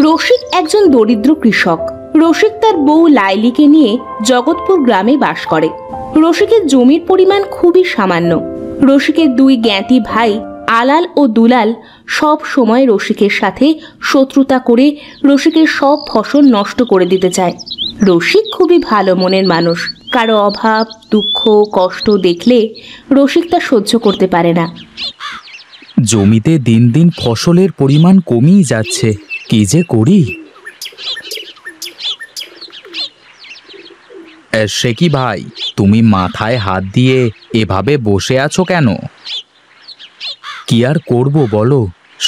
রসিক একজন দরিদ্র কৃষক। রসিক তার বউ লাইলিকে নিয়ে জগৎপুর গ্রামে বাস করে। রসিকের জমির পরিমাণ খুবই সামান্য। রসিকের দুই জ্ঞাতি ভাই আলাল ও দুলাল সব সময় রসিকের সাথে শত্রুতা করে রসিকের সব ফসল নষ্ট করে দিতে চায়। রসিক খুবই ভালো মনের মানুষ। কারো অভাব, দুঃখ, কষ্ট দেখলে রসিক তা সহ্য করতে পারে না। জমিতে দিন দিন ফসলের পরিমাণ কমিয়ে যাচ্ছে, কি যে করি। সে কি ভাই, তুমি মাথায় হাত দিয়ে এভাবে বসে আছো কেন? কি আর করব বলো,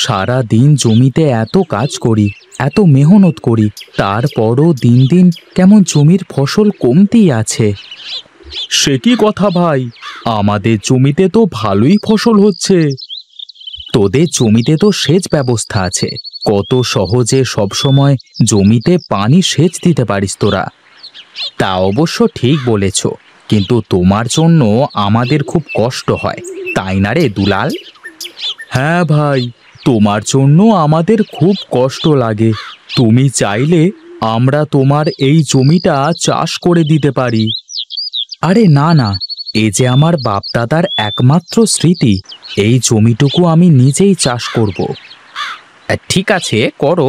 সারা দিন জমিতে এত কাজ করি, এত মেহনত করি, তারপরও দিন দিন কেমন জমির ফসল কমতেই আছে। সে কি কথা ভাই, আমাদের জমিতে তো ভালোই ফসল হচ্ছে। তোদের জমিতে তো সেচ ব্যবস্থা আছে, কত সহজে সবসময় জমিতে পানি সেচ দিতে পারিস তোরা। তা অবশ্য ঠিক বলেছ, কিন্তু তোমার জন্য আমাদের খুব কষ্ট হয়, তাই না রে দুলাল? হ্যাঁ ভাই, তোমার জন্য আমাদের খুব কষ্ট লাগে। তুমি চাইলে আমরা তোমার এই জমিটা চাষ করে দিতে পারি। আরে না না, এ যে আমার বাপদাদার একমাত্র স্মৃতি, এই জমিটুকু আমি নিজেই চাষ করব। ঠিক আছে করো,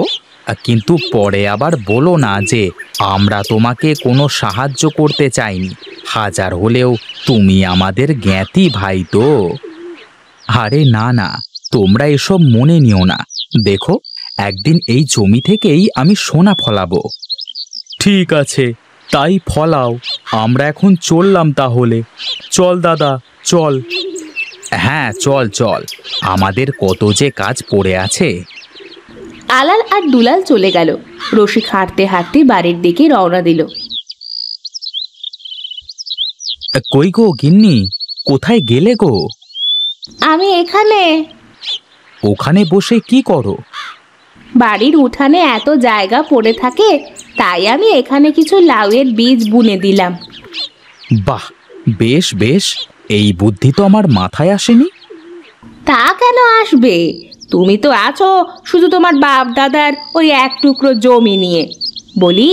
কিন্তু পরে আবার বলো না যে আমরা তোমাকে কোনো সাহায্য করতে চাইনি। হাজার হলেও তুমি আমাদের জ্ঞাতি ভাই তো। আরে না না, তোমরা এসব মনে নিও না। দেখো, একদিন এই জমি থেকেই আমি সোনা ফলাবো। ঠিক আছে, তাই ফলাও। আমরা এখন চললাম তাহলে। চল দাদা, চল। হ্যাঁ চল চল, আমাদের কত যে কাজ পড়ে আছে। আলাল আর দুলাল চলে গেল। রসিক হাঁটতে হাঁটতে বাড়ির দিকে রওনা দিল। কই গো গিন্নি, কোথায় গেলে গো? আমি এখানে। ওখানে বসে কি করো? বাড়ির উঠানে এত জায়গা পড়ে থাকে, তাই আমি এখানে কিছু লাউয়ের বীজ বুনে দিলাম। বাহ, বেশ বেশ, এই বুদ্ধি তো আমার মাথায় আসেনি। তা কেন আসবে? তুমি তো আছো শুধু তোমার বাপ দাদার ওই এক টুকরো জমি নিয়ে। বলি,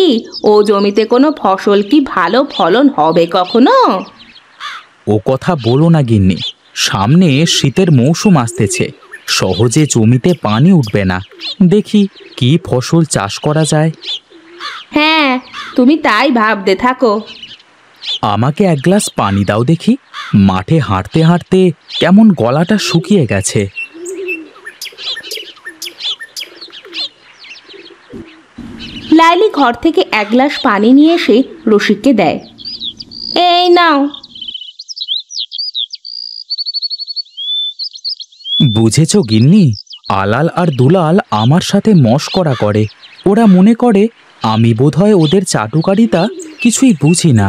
ও জমিতে কোনো ফসল কি ভালো ফলন হবে কখনো? ও কথা বলো না গিন্নি, সামনে শীতের মৌসুম আসতেছে, সহজে জমিতে পানি উঠবে না। দেখি কি ফসল চাষ করা যায়। হ্যাঁ, তুমি তাই ভাবতে থাকো। আমাকে এক গ্লাস পানি দাও দেখি, মাঠে হাঁটতে হাঁটতে কেমন গলাটা শুকিয়ে গেছে। লাইলি ঘর থেকে এক গ্লাস পানি নিয়ে এসে রসিককে দেয়। এই নাও। বুঝেছ গিন্নি, আলাল আর দুলাল আমার সাথে মশকরা করে। ওরা মনে করে আমি বোধহয় ওদের চাটুকারিতা কিছুই বুঝি না।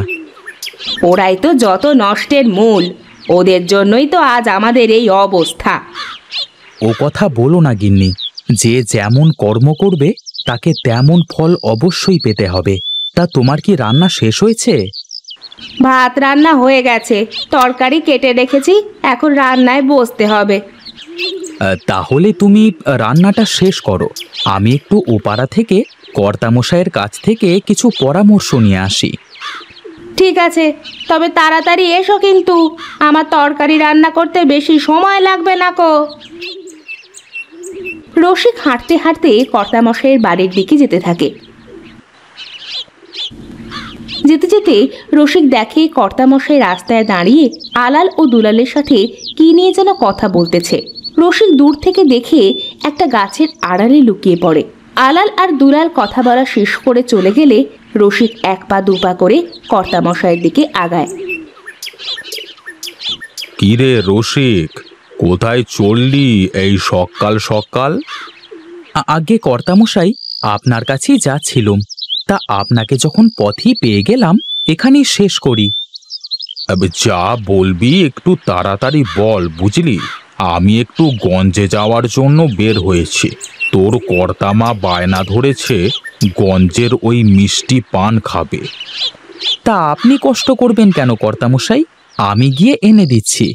ওরাই তো যত নষ্টের মূল। ওদের জন্যই তো আজ আমাদের এই অবস্থা। ও কথা বলো না গিন্নি, যে যেমন কর্ম করবে তাকে তেমন ফল অবশ্যই পেতে হবে। তা তোমার কি রান্না শেষ হয়েছে? ভাত রান্না হয়ে গেছে, তরকারি কেটে রেখেছি, এখন রান্নায় বসতে হবে। তাহলে তুমি রান্নাটা শেষ করো, আমি একটু ওপাড়া থেকে কর্তামশাইয়ের কাছ থেকে কিছু পরামর্শ নিয়ে আসি। ঠিক আছে, তবে তাড়াতাড়ি এসো কিন্তু, আমার তরকারি রান্না করতে বেশি সময় লাগবে না কো। রসিক হাঁটতে হাঁটতে কর্তামশাইয়ের বাড়ির দিকে যেতে থাকে। যেতে যেতে রসিক দেখে কর্তামশাই রাস্তায় দাঁড়িয়ে আলাল ও দুলালের সাথে কি নিয়ে যেন কথা বলতেছে। রসিক দূর থেকে দেখে একটা গাছের আড়ালে লুকিয়ে পড়ে। আলাল আর দুলাল কথা বলা শেষ করে চলে গেলে রসিক এক পা দুপা করে কর্তামশাইয়ের দিকে আগায়। কিরে রসিক, কোথায় চললি এই সকাল সকাল? আগে কর্তামশাই, আপনার কাছেই যাচ্ছিলুম, তা আপনাকে যখন পথই পেয়ে গেলাম এখানেই শেষ করি। যা বলবি একটু তাড়াতাড়ি বল, বুঝলি? আমি একটু গঞ্জে যাওয়ার জন্য বের হয়েছি। তোর কর্তামা বায়না ধরেছে গঞ্জের ওই মিষ্টি পান খাবে। তা আপনি কষ্ট করবেন কেন কর্তামশাই? আমি গিয়ে এনে দিচ্ছি।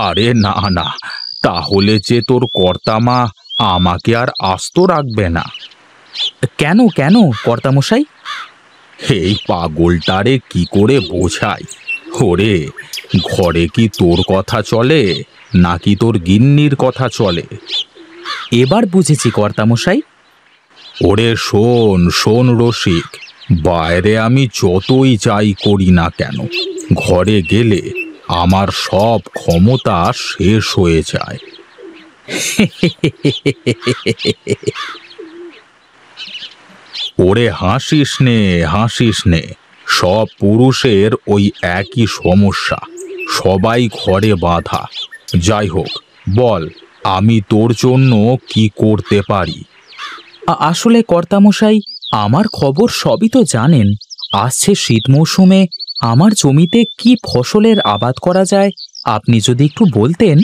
আরে না না, তাহলে যে তোর কর্তামা আমাকে আর আস্ত রাখবে না। কেন কেন কর্তামশাই? এই পাগলটারে কি করে বোঝাই? ওরে, ঘরে কি তোর কথা চলে নাকি তোর গিন্নির কথা চলে? এবার বুঝেছি কর্তামশাই। ওরে শোন শোন রসিক, বাইরে আমি যতই যাই করি না কেন, ঘরে গেলে আমার সব ক্ষমতা শেষ হয়ে যায়। ওরে হাসিস নে হাসিস নে, সব পুরুষের ওই একই সমস্যা, সবাই ঘরে বাঁধা। যাই হোক, বল আমি তোর জন্য কি করতে পারি? আসলে কর্তামশাই, আমার খবর সবই তো জানেন। আসছে শীত মৌসুমে আমার জমিতে কি ফসলের আবাদ করা যায়, আপনি যদি একটু বলতেন।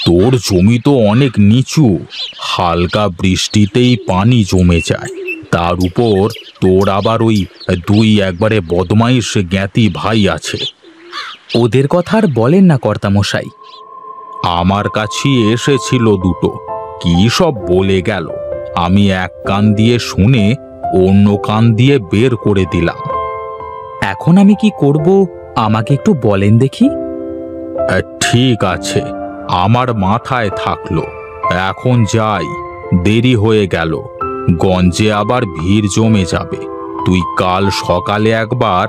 তোর জমি তো অনেক নিচু, হালকা বৃষ্টিতেই পানি জমে যায়। তার উপর তোর আবার ওই দুই একবারে বদমাইশ জ্ঞাতি ভাই আছে। ওদের কথা আর বলেন না কর্তামশাই। আমার কাছে এসেছিল দুটো, কি সব বলে গেল। আমি এক কান দিয়ে শুনে অন্য কান দিয়ে বের করে দিলাম। এখন আমি কি করব, আমাকে একটু বলেন দেখি। ঠিক আছে, আমার মাথায় থাকলো। এখন যাই, দেরি হয়ে গেল, গঞ্জে আবার ভিড় জমে যাবে। তুই কাল সকালে একবার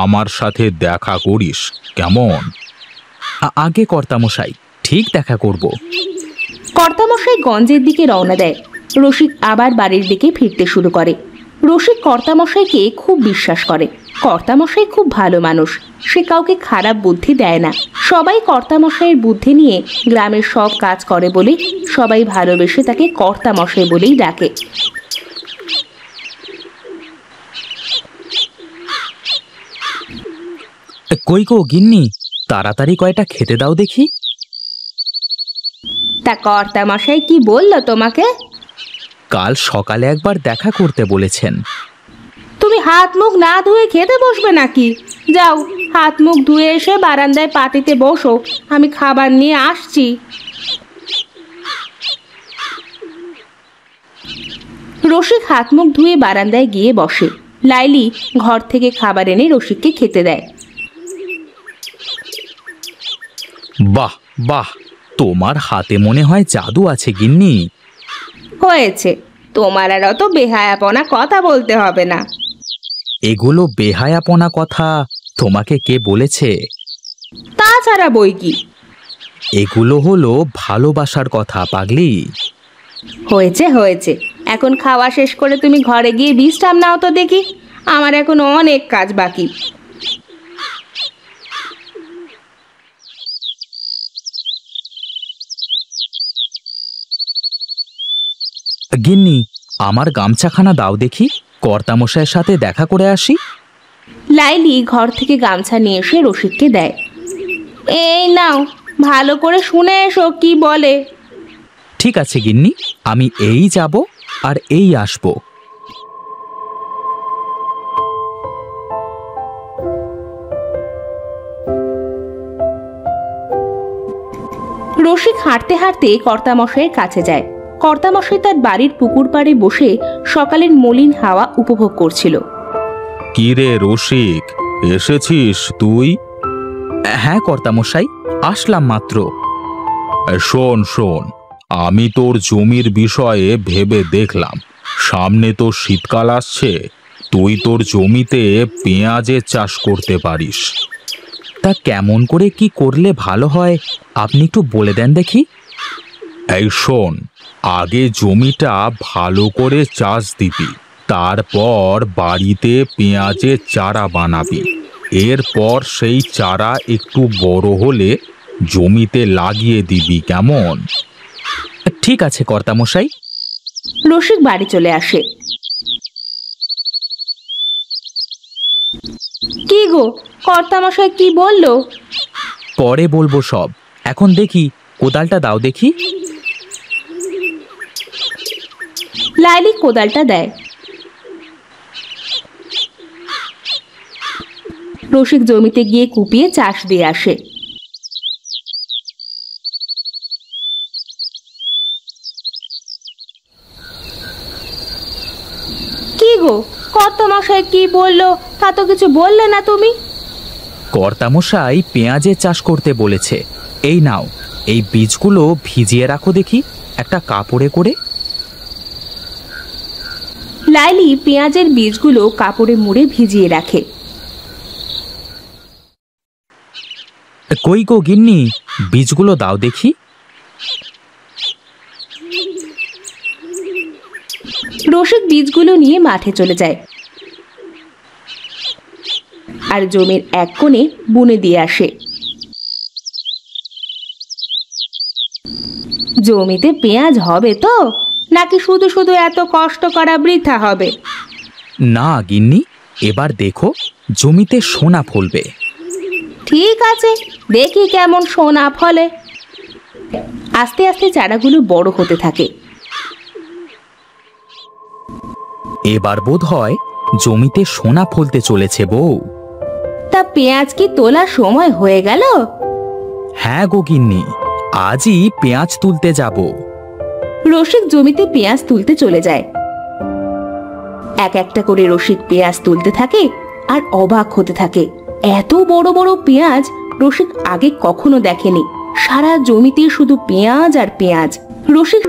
আমার সাথে দেখা করিস, কেমন? আগে কর্তামশাই, ঠিক দেখা করব। কর্তামশাই গঞ্জের দিকে রওনা দেয়। রসিক আবার বাড়ির দিকে ফিরতে শুরু করে। রসিক কর্তামশাইকে খুব বিশ্বাস করে। কর্তামশাই খুব ভালো মানুষ, সে কাউকে খারাপ বুদ্ধি দেয় না। সবাই কর্তামশাইয়ের বুদ্ধি নিয়ে গ্রামের সব কাজ করে বলে সবাই ভালোবেসে তাকে কর্তামশাই বলেই ডাকে। কই গো গিন্নি, তাড়াতাড়ি কয়টা খেতে দাও দেখি। তা কর্তামশাই কি বলল তোমাকে? কাল সকালে একবার দেখা করতে বলেছেন। তুমি হাত মুখ না ধুয়ে খেতে বসবে নাকি? যাও, হাত মুখ ধুয়ে এসে বারান্দায় পাতিতে বসো, আমি খাবার নিয়ে আসছি। রসিক হাত মুখ ধুয়ে বারান্দায় গিয়ে বসে। লাইলি ঘর থেকে খাবার এনে রসিককে খেতে দেয়। বাহ বাহ, তোমার হাতে মনে হয় জাদু আছে গিন্নি। হয়েছে, তোমার আর অত বেহায়াপনা কথা বলতে হবে না। এগুলো বেহায়াপনা কথা তোমাকে কে বলেছে? তাছাড়া বই কি? এগুলো হলো ভালোবাসার কথা পাগলি। হয়েছে হয়েছে, এখন খাওয়া শেষ করে তুমি ঘরে গিয়ে বিশ্রাম নাও তো দেখি, আমার এখন অনেক কাজ বাকি। গিন্নি, আমার গামছাখানা দাও দেখি, কর্তামশাইয়ের সাথে দেখা করে আসি। লাইলি ঘর থেকে গামছা নিয়ে এসে রসিককে দেয়। এই নাও, ভালো করে শুনে এসো কি বলে। ঠিক আছে গিন্নি, আমি এই যাব আর এই আসব। রসিক হাঁটতে হাঁটতে কর্তামশাইয়ের কাছে যায়। কর্তামশাই তার বাড়ির পুকুর পাড়ে বসে সকালের মলিন হাওয়া উপভোগ করছিল। কি রে রসিক, এসেছিস তুই? হ্যাঁ কর্তামশাই, আসলাম মাত্র। শোন শোন, আমি তোর জমির বিষয়ে ভেবে দেখলাম, সামনে তো শীতকাল আসছে, তুই তোর জমিতে পেঁয়াজের চাষ করতে পারিস। তা কেমন করে কি করলে ভালো হয়, আপনি একটু বলে দেন দেখি। এই শোন, আগে জমিটা ভালো করে চাষ দিবি, তারপর বাড়িতে পেঁয়াজের চারা বানাবি। এরপর সেই চারা একটু বড় হলে জমিতে লাগিয়ে দিবি, কেমন? ঠিক আছে কর্তামশাই। রসিক বাড়ি চলে আসে। কি গো, কর্তামশাই কি বললো? পরে বলবো সব, এখন দেখি কোদালটা দাও দেখি। লাইলি কোদালটা দেয়। রসিক জমিতে গিয়ে কুপিয়ে চাষ দিয়ে আসে। কি গো, কর্তামশাই কি বললো তা তো কিছু বললে না তুমি? কর্তামশাই পেঁয়াজের চাষ করতে বলেছে। এই নাও, এই বীজগুলো ভিজিয়ে রাখো দেখি একটা কাপড়ে করে। লাইলি পেঁয়াজের বীজগুলো কাপড়ে মুড়ে ভিজিয়ে রাখে। কই গো গিন্নি, বীজগুলো দাও দেখি। রসিক বীজগুলো নিয়ে মাঠে চলে যায় আর জমির এক কোণে বুনে দিয়ে আসে। জমিতে পেঁয়াজ হবে তো, নাকি শুধু শুধু এত কষ্ট করা বৃথা হবে? না গিন্নি, এবার দেখো জমিতে সোনা ফলবে। ঠিক আছে, দেখি কেমন সোনা ফলে। আস্তে আস্তে চারাগুলো বড় হতে থাকে। এবার বোধ হয় জমিতে সোনা ফলতে চলেছে বউ। তা পেঁয়াজ কি তোলার সময় হয়ে গেল? হ্যাঁ গো গিন্নি, আজই পেঁয়াজ তুলতে যাব। রসিক জমিতে পেঁয়াজ তুলতে চলে যায়। এক একটা করে রসিক পেঁয়াজ তুলতে থাকে আর অবাক হতে থাকে। এত বড় বড় পেঁয়াজ রসিক আগে কখনো দেখেনি। সারা জমিতে শুধু পেঁয়াজ আর পেঁয়াজ। রসিক